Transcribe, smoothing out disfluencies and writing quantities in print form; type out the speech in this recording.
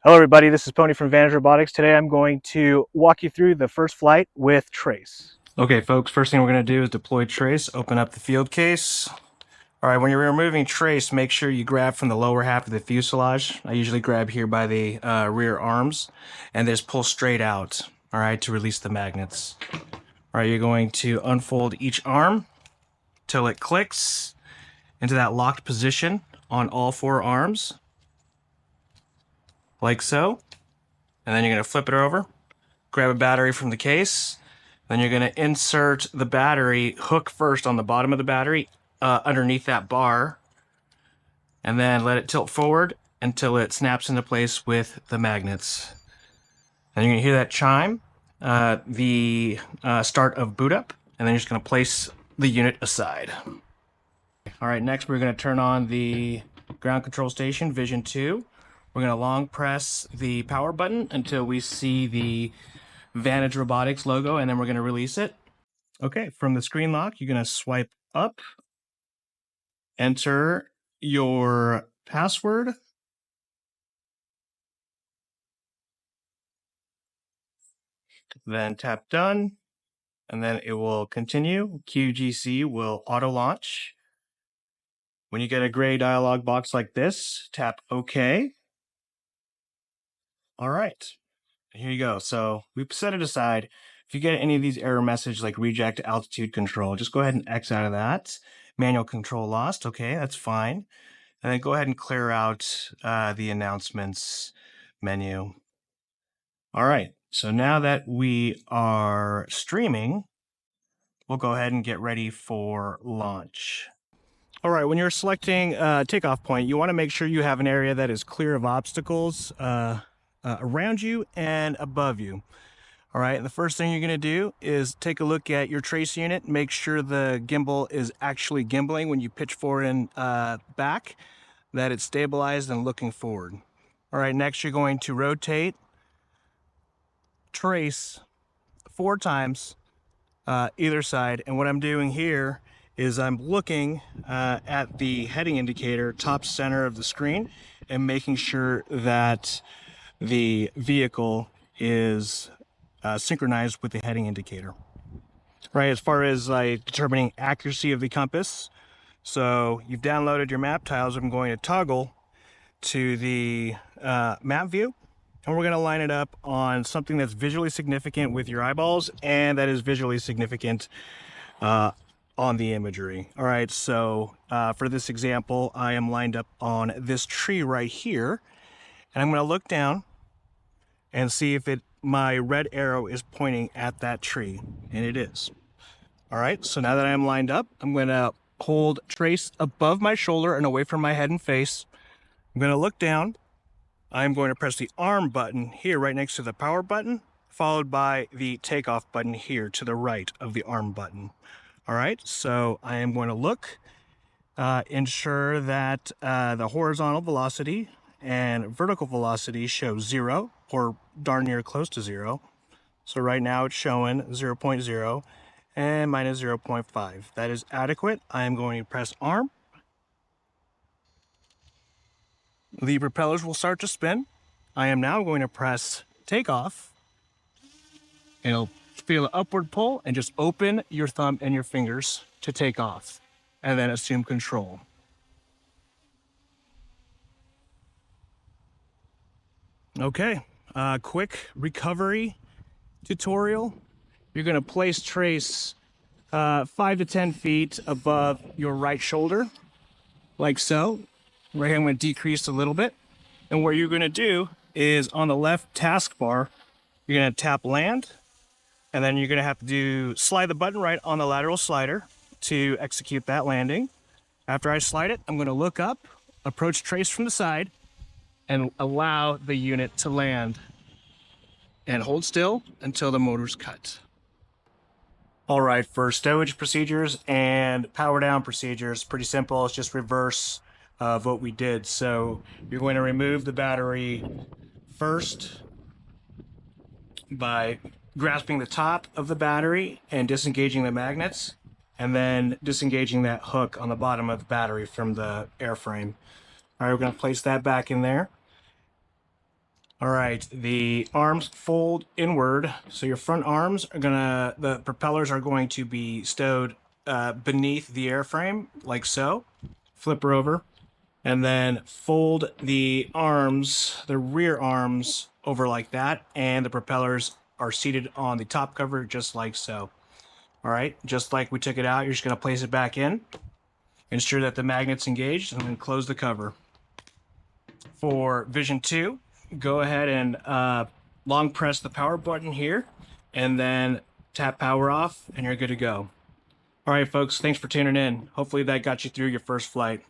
Hello everybody, this is Pony from Vantage Robotics. Today I'm going to walk you through the first flight with Trace. Okay folks, first thing we're going to do is deploy Trace, open up the field case. Alright, when you're removing Trace, make sure you grab from the lower half of the fuselage. I usually grab here by the rear arms and just pull straight out, alright, to release the magnets. Alright, you're going to unfold each arm till it clicks into that locked position on all four arms, like so. And then you're going to flip it over, grab a battery from the case. Then you're going to insert the battery hook first on the bottom of the battery underneath that bar. And then let it tilt forward until it snaps into place with the magnets. Then you're going to hear that chime, the start of boot up. And then you're just going to place the unit aside. All right, next we're going to turn on the ground control station, Vision 2. We're going to long press the power button until we see the Vantage Robotics logo, and then we're going to release it. Okay, from the screen lock, you're going to swipe up, enter your password, then tap done, and then it will continue. QGC will auto launch. When you get a gray dialog box like this, tap OK. All right. Here you go. So we've set it aside. If you get any of these error messages like reject altitude control, just go ahead and X out of that. Manual control lost. Okay, that's fine. And then go ahead and clear out the announcements menu. All right. So now that we are streaming, we'll go ahead and get ready for launch. All right, when you're selecting takeoff point, you want to make sure you have an area that is clear of obstacles around you and above you. All right, the first thing you're going to do is take a look at your trace unit, make sure the gimbal is actually gimbaling when you pitch forward and back, that it's stabilized and looking forward. All right, next you're going to rotate Trace 4 times either side, and what I'm doing here is I'm looking at the heading indicator top center of the screen and making sure that the vehicle is synchronized with the heading indicator. Right, as far as determining accuracy of the compass, so you've downloaded your map tiles. I'm going to toggle to the map view, and we're going to line it up on something that's visually significant with your eyeballs and that is visually significant on the imagery. All right, so for this example, I am lined up on this tree right here, and I'm going to look down and see if my red arrow is pointing at that tree, and it is. All right, so now that I'm lined up, I'm going to hold Trace above my shoulder and away from my head and face. I'm going to look down. I'm going to press the arm button here right next to the power button, followed by the takeoff button here to the right of the arm button. All right, so I am going to look, ensure that the horizontal velocity and vertical velocity show 0 or darn near close to 0. So right now it's showing 0.0 and minus 0.5. That is adequate. I am going to press arm. The propellers will start to spin. I am now going to press takeoff. It'll feel an upward pull, and just open your thumb and your fingers to take off, and then assume control. Okay, quick recovery tutorial. You're going to place Trace 5 to 10 feet above your right shoulder, like so. Right here, I'm going to decrease a little bit. And what you're going to do is on the left taskbar, you're going to tap land, and then you're going to have to slide the button right on the lateral slider to execute that landing. After I slide it, I'm going to look up, approach Trace from the side, and allow the unit to land. And hold still until the motor's cut. All right, for stowage procedures and power down procedures, pretty simple. It's just reverse of what we did. So you're going to remove the battery first by grasping the top of the battery and disengaging the magnets, and then disengaging that hook on the bottom of the battery from the airframe. All right, we're going to place that back in there. All right, the arms fold inward. So your front arms are the propellers are going to be stowed beneath the airframe, like so. Flip her over, and then fold the arms, the rear arms, over like that, and the propellers are seated on the top cover, just like so. All right, just like we took it out, you're just gonna place it back in, ensure that the magnet's engaged, and then close the cover. For Vision 2, go ahead and long press the power button here, and then tap power off, and you're good to go. All right, folks, thanks for tuning in. Hopefully that got you through your first flight.